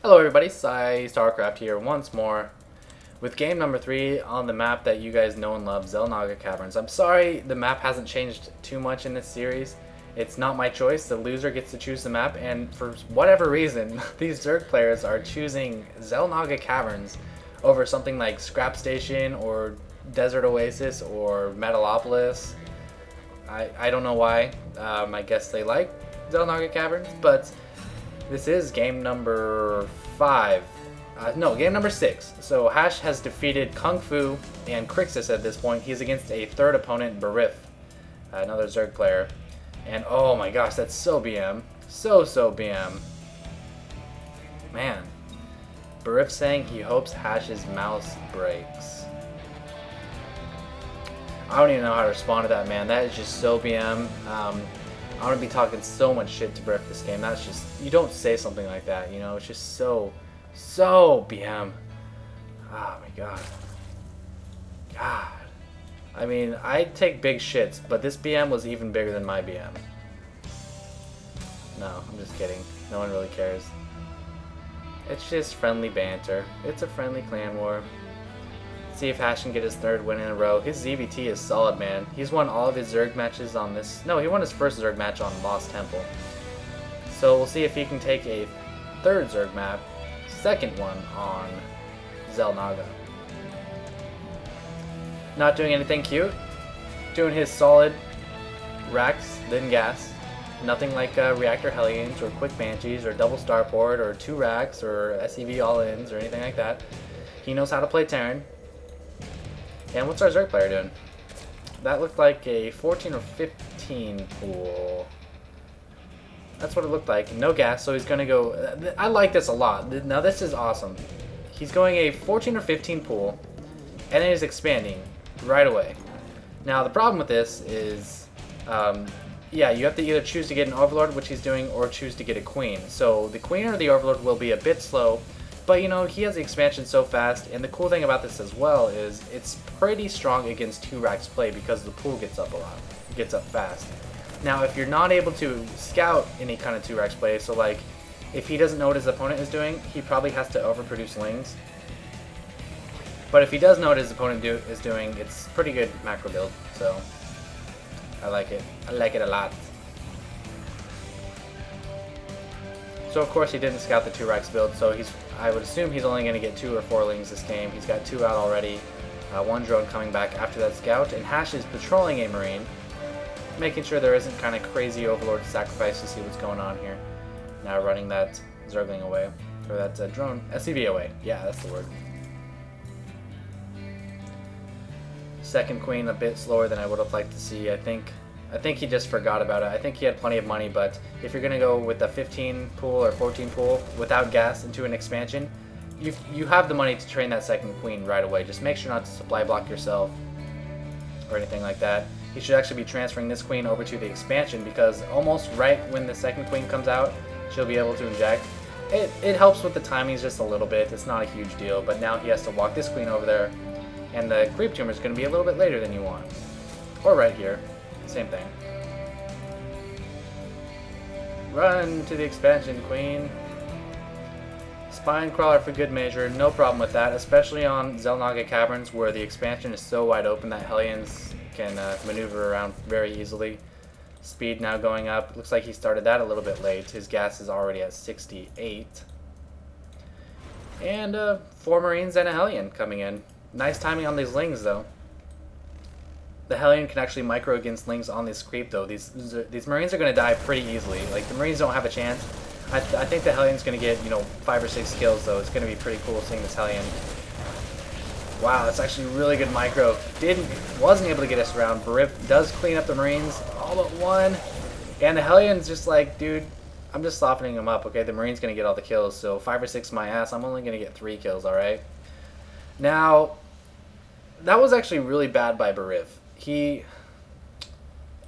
Hello everybody, PsyStarcraft here once more with game number 3 on the map that you guys know and love, Xel'Naga Caverns. I'm sorry the map hasn't changed too much in this series. It's not my choice. The loser gets to choose the map, and for whatever reason, these Zerg players are choosing Xel'Naga Caverns over something like Scrap Station or Desert Oasis or Metalopolis. I don't know why. I guess they like Xel'Naga Caverns, but this is game number 5. Game number 6. So Hashe has defeated Kung Fu and Crixus at this point. He's against a third opponent, Beriph, another Zerg player. And oh my gosh, that's so BM. So BM. Man. Beriph saying he hopes Hashe's mouse breaks. I don't even know how to respond to that, man. That is just so BM. I'm going to be talking so much shit to Beriph this game. That's just, you don't say something like that, you know? It's just so BM. Oh my god. God. I mean, I take big shits, but this BM was even bigger than my BM. No, I'm just kidding. No one really cares. It's just friendly banter. It's a friendly clan war. See if Hashe can get his 3rd win in a row. His ZVT is solid, man. He's won all of his Zerg matches on this. No, he won his first Zerg match on Lost Temple. So we'll see if he can take a 3rd Zerg map, 2nd one on Xel'Naga. Not doing anything cute. Doing his solid racks, then gas. Nothing like Reactor Hellions or Quick Banshees or Double Starport or 2 racks or SEV all-ins or anything like that. He knows how to play Terran. And what's our Zerg player doing? That looked like a 14 or 15 pool. That's what it looked like. No gas, so he's going to go... I like this a lot. Now this is awesome. He's going a 14 or 15 pool, and then he's expanding right away. Now the problem with this is, yeah, you have to either choose to get an Overlord, which he's doing, or choose to get a Queen. So the Queen or the Overlord will be a bit slow, but you know, he has the expansion so fast, and the cool thing about this as well is it's pretty strong against 2 racks play because the pool gets up a lot. It gets up fast. Now if you're not able to scout any kind of 2 racks play, so like if he doesn't know what his opponent is doing, he probably has to overproduce Lings. But if he does know what his opponent is doing, it's pretty good macro build, so I like it. I like it a lot. So of course he didn't scout the 2 racks build, so I would assume he's only going to get 2 or 4 Lings this game. He's got 2 out already, 1 drone coming back after that scout, and Hashe is patrolling a Marine, making sure there isn't kind of crazy Overlord sacrifice to see what's going on here. Now running that Zergling away, or that drone, SCV away. Yeah, that's the word. 2nd Queen a bit slower than I would have liked to see. I think he just forgot about it. I think he had plenty of money, but if you're going to go with a 15 pool or 14 pool without gas into an expansion, you have the money to train that 2nd Queen right away. Just make sure not to supply block yourself or anything like that. You should actually be transferring this Queen over to the expansion because almost right when the 2nd Queen comes out, she'll be able to inject. It helps with the timings just a little bit. It's not a huge deal, but now he has to walk this Queen over there, and the creep tumor is going to be a little bit later than you want. Or right here. Same thing. Run to the expansion, Queen. Spine crawler for good measure, no problem with that, especially on Xel'Naga Caverns where the expansion is so wide open that Hellions can maneuver around very easily. Speed now going up. Looks like he started that a little bit late. His gas is already at 68. And 4 Marines and a Hellion coming in. Nice timing on these Lings though. The Hellion can actually micro against Lings on this creep though. These Marines are going to die pretty easily. Like the Marines don't have a chance. I think the Hellion's going to get, you know, 5 or 6 kills though. It's going to be pretty cool seeing this Hellion. Wow, that's actually really good micro. Wasn't able to get us around. Beriph does clean up the Marines, all but 1. And the Hellion's just like, dude, I'm just softening him up, okay? The Marine's going to get all the kills, so 5 or 6 my ass. I'm only going to get 3 kills, alright? Now, that was actually really bad by Beriph. He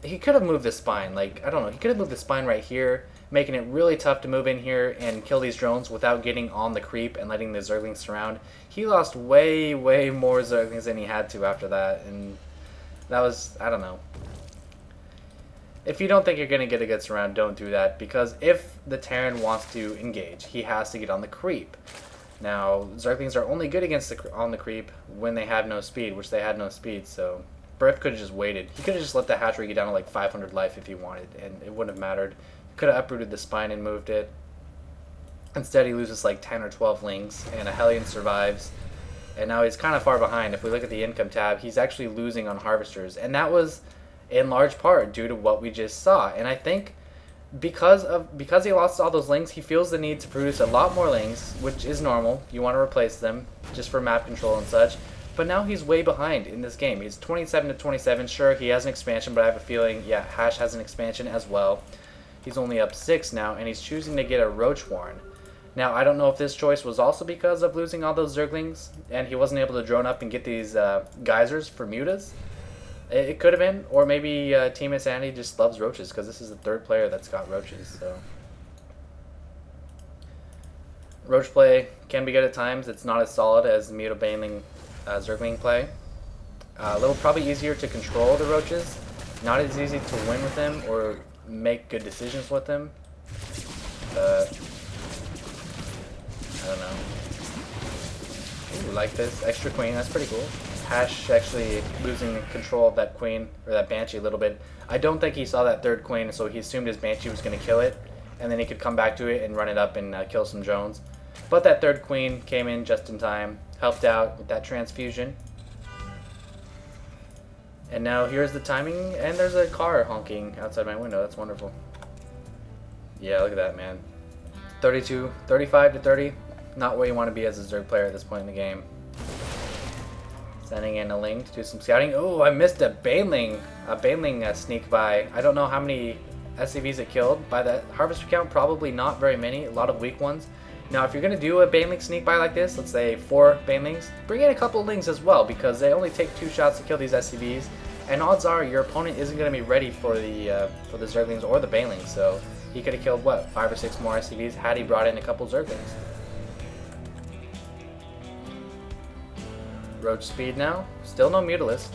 could have moved the spine, like, I don't know, he could have moved the spine right here, making it really tough to move in here and kill these drones without getting on the creep and letting the Zerglings surround. He lost way more Zerglings than he had to after that, and that was, I don't know. if you don't think you're going to get a good surround, don't do that, because if the Terran wants to engage, he has to get on the creep. Now, Zerglings are only good against on the creep when they have no speed, which they had no speed, so Beriph could have just waited. He could have just let the hatchery get down to like 500 life if he wanted, and it wouldn't have mattered. He could have uprooted the spine and moved it. Instead, he loses like 10 or 12 lings, and a Hellion survives. And now he's kind of far behind. If we look at the income tab, he's actually losing on harvesters. And that was in large part due to what we just saw. And I think because he lost all those lings, he feels the need to produce a lot more lings, which is normal. You want to replace them just for map control and such. But now he's way behind in this game. He's 27 to 27. Sure, he has an expansion, but I have a feeling, yeah, Hashe has an expansion as well. He's only up 6 now, and he's choosing to get a Roach Warren. Now, I don't know if this choice was also because of losing all those Zerglings, and he wasn't able to drone up and get these geysers for mutas. It could have been, or maybe Team Insanity just loves roaches, because this is the 3rd player that's got roaches. So, roach play can be good at times. It's not as solid as muta baneling Zergling play. A little probably easier to control the roaches. Not as easy to win with them or make good decisions with them. I don't know. Ooh, like this. Extra queen, that's pretty cool. Hashe actually losing control of that queen, or that banshee a little bit. I don't think he saw that 3rd queen, so he assumed his banshee was going to kill it, and then he could come back to it and run it up and kill some drones. But that 3rd queen came in just in time, helped out with that transfusion. And now here's the timing, and there's a car honking outside my window. That's wonderful. Yeah, look at that, man. 35 to 30. Not where you want to be as a Zerg player at this point in the game. Sending in a Ling to do some scouting. Oh, I missed a Baneling. A Baneling sneak by. I don't know how many SCVs it killed. By the harvester count, probably not very many. A lot of weak ones. Now, if you're going to do a Baneling sneak by like this, let's say 4 Banelings, bring in a couple Lings as well, because they only take 2 shots to kill these SCVs. And odds are your opponent isn't going to be ready for the Zerglings or the Banelings. So he could have killed, what, 5 or 6 more SCVs had he brought in a couple Zerglings. Roach speed now. Still no Mutalisk.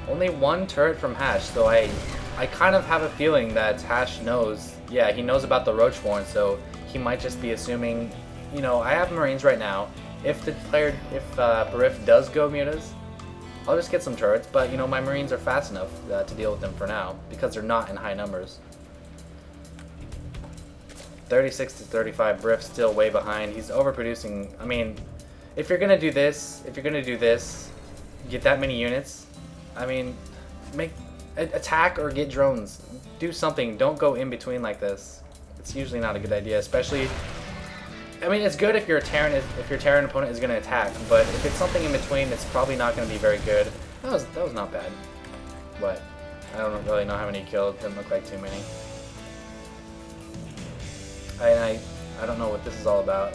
Only 1 turret from Hashe, so I kind of have a feeling that Hashe knows. Yeah, he knows about the Roach Warren, so he might just be assuming, you know, I have Marines right now. If Beriph does go mutas, I'll just get some turrets, but you know, my Marines are fast enough to deal with them for now, because they're not in high numbers. 36 to 35, Beriph still way behind. He's overproducing. I mean, if you're gonna do this, get that many units, I mean, attack or get drones. Do something. Don't go in between like this. It's usually not a good idea, especially. I mean, it's good if your Terran opponent is gonna attack, but if it's something in between, it's probably not gonna be very good. That was not bad. What? I don't really know how many he killed. Didn't look like too many. I don't know what this is all about.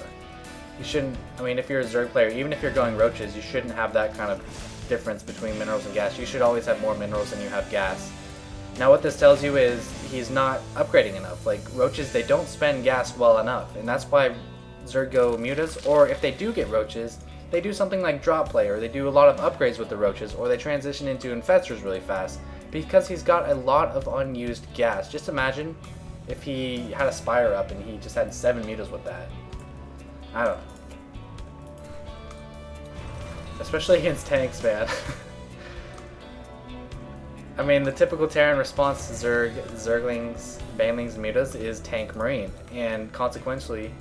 You shouldn't, I mean, if you're a Zerg player, even if you're going roaches, you shouldn't have that kind of difference between minerals and gas. You should always have more minerals than you have gas. Now what this tells you is he's not upgrading enough. Like, roaches, they don't spend gas well enough, and that's why Zerg go mutas, or if they do get roaches, they do something like drop play, or they do a lot of upgrades with the roaches, or they transition into infestors really fast, because he's got a lot of unused gas. Just imagine if he had a Spire up and he just had 7 mutas with that. I don't know. Especially against tanks, man. I mean, the typical Terran response to Zerglings, Banelings, and Mutas is tank Marine. And consequentially,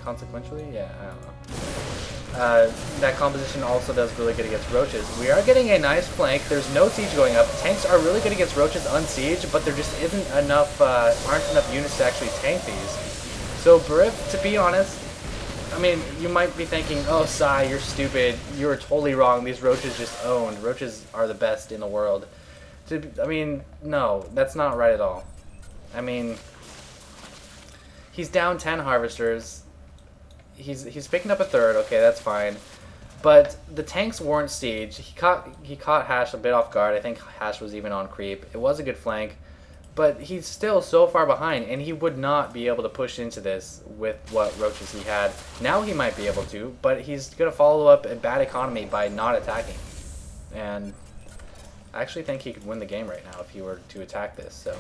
yeah, I don't know. That composition also does really good against roaches. We are getting a nice flank. There's no siege going up. Tanks are really good against roaches unsieged, but there just isn't enough, aren't enough units to actually tank these. So Beriph, to be honest, I mean, you might be thinking, oh, Psy, you're stupid. You were totally wrong. These roaches just owned. Roaches are the best in the world. I mean, no, that's not right at all. I mean, he's down 10 harvesters. He's picking up a 3rd. Okay, that's fine. But the tanks weren't siege. He caught Hashe a bit off guard. I think Hashe was even on creep. It was a good flank. But he's still so far behind, and he would not be able to push into this with what roaches he had. Now he might be able to, but he's going to follow up a bad economy by not attacking. And I actually think he could win the game right now if he were to attack this, so...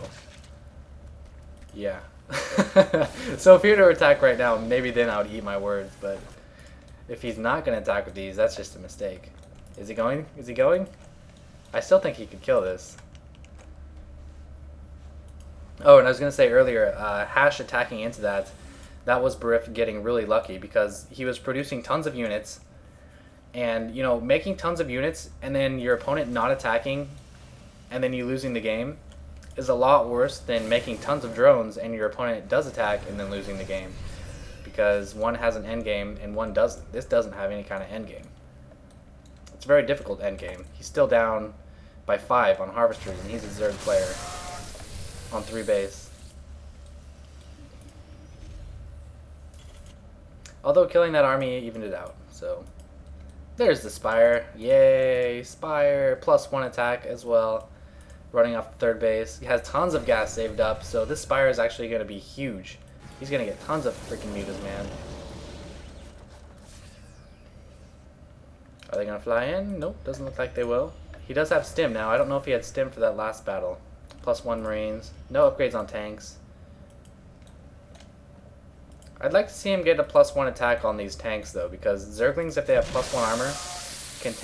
Yeah. So if he were to attack right now, maybe then I would eat my words, but... If he's not going to attack with these, that's just a mistake. Is he going? Is he going? I still think he could kill this. Oh, and I was going to say earlier, Hashe attacking into that, that was Beriph getting really lucky because he was producing tons of units. And, you know, making tons of units and then your opponent not attacking and then you losing the game is a lot worse than making tons of drones and your opponent does attack and then losing the game. Because one has an end game and one doesn't. This doesn't have any kind of end game. It's a very difficult end game. He's still down by 5 on Harvesters and he's a Zerg player on 3 base. Although killing that army evened it out, so... There's the Spire. Yay, Spire. +1 attack as well. Running off the 3rd base. He has tons of gas saved up, so this Spire is actually going to be huge. He's going to get tons of freaking mutas, man. Are they going to fly in? Nope, doesn't look like they will. He does have stim now. I don't know if he had stim for that last battle. +1 Marines. No upgrades on tanks. I'd like to see him get a +1 attack on these tanks though, because Zerglings, if they have +1 armor, can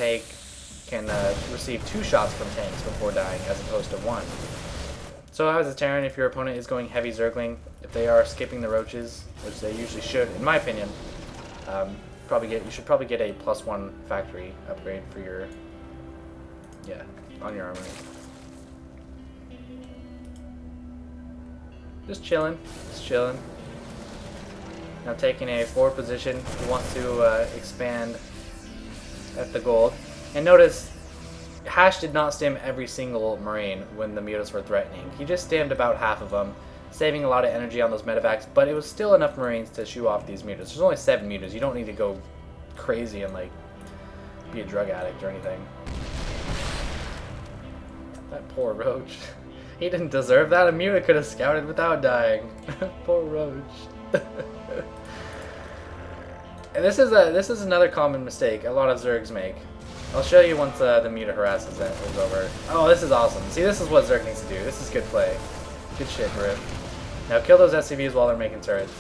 receive 2 shots from tanks before dying, as opposed to 1. So as a Terran, if your opponent is going heavy Zergling, if they are skipping the roaches, which they usually should, in my opinion, you should probably get a +1 factory upgrade for your, on your armor. Just chilling, Now taking a forward position, he wants to expand at the gold. And notice, Hashe did not stim every single Marine when the mutas were threatening. He just stimmed about half of them, saving a lot of energy on those medevacs, but it was still enough Marines to shoo off these mutas. There's only 7 mutas. You don't need to go crazy and like be a drug addict or anything. That poor Roach. He didn't deserve that. A muta could have scouted without dying. Poor Roach. And this is another common mistake a lot of Zergs make. I'll show you once the muta harasses is over. Oh, this is awesome. See, this is what Zerg needs to do. This is good play. Good shit, Beriph. Now kill those SCVs while they're making turrets.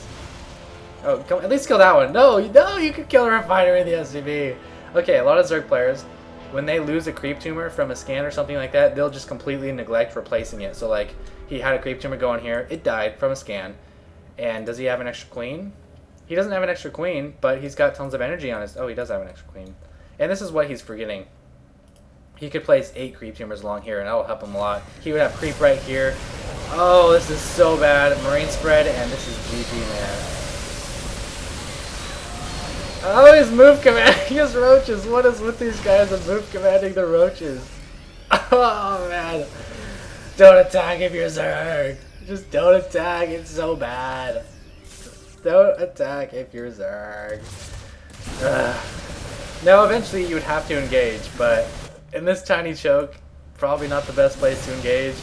Oh, at least kill that one. No, you could kill a refiner in the SCV. Okay, a lot of Zerg players, when they lose a creep tumor from a scan or something like that, they'll just completely neglect replacing it. So like, he had a creep tumor going here, it died from a scan. And does he have an extra queen? He doesn't have an extra queen, but he's got tons of energy on his... Oh, he does have an extra queen. And this is what he's forgetting. He could place 8 creep tumors along here, and that will help him a lot. He would have creep right here. Oh, this is so bad. Marine spread, and this is GG, man. Oh, he's move commanding his roaches. What is with these guys and move commanding the roaches? Oh, man. Don't attack if you're Zerg. Just don't attack. It's so bad. Don't attack if you're Zerg. Now, eventually you would have to engage, but in this tiny choke, probably not the best place to engage.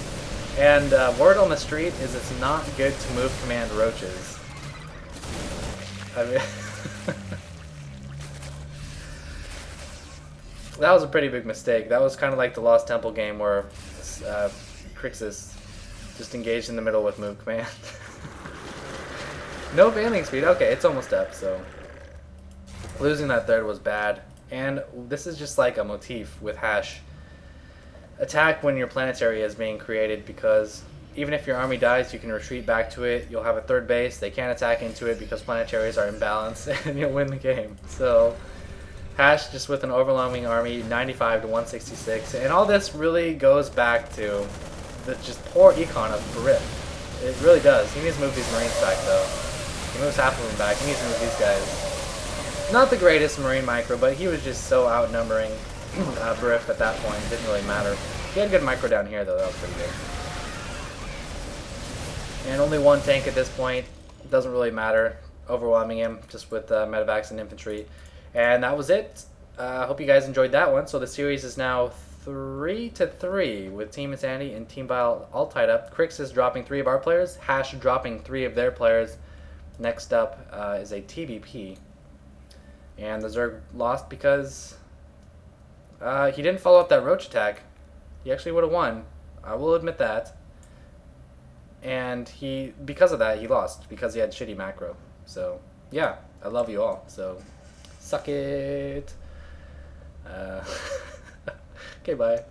And word on the street is it's not good to move command roaches. I mean, that was a pretty big mistake. That was kind of like the Lost Temple game where Crixus just engaged in the middle with move command. No bailing speed. Okay, it's almost up, so losing that 3rd was bad. And this is just like a motif with Hashe. Attack when your planetary is being created, because even if your army dies, you can retreat back to it. You'll have a 3rd base. They can't attack into it because planetaries are in balance, and you'll win the game. So Hashe just with an overwhelming army, 95 to 166. And all this really goes back to the just poor econ of Beriph. It really does. He needs to move these Marines back, though. He moves half of them back. He needs to move these guys. Not the greatest Marine micro, but he was just so outnumbering Beriph at that point. It didn't really matter. He had good micro down here, though. That was pretty good. And only 1 tank at this point. It doesn't really matter. Overwhelming him just with medevacs and infantry. And that was it. I hope you guys enjoyed that one. So the series is now 3-3 with Team Insanity and Team Vile all tied up. Crix is dropping 3 of our players. Hashe dropping 3 of their players. Next up is a TBP. And the Zerg lost because he didn't follow up that roach attack. He actually would have won. I will admit that. And because of that, he lost because he had shitty macro. So yeah, I love you all. So suck it. Uh, okay, bye.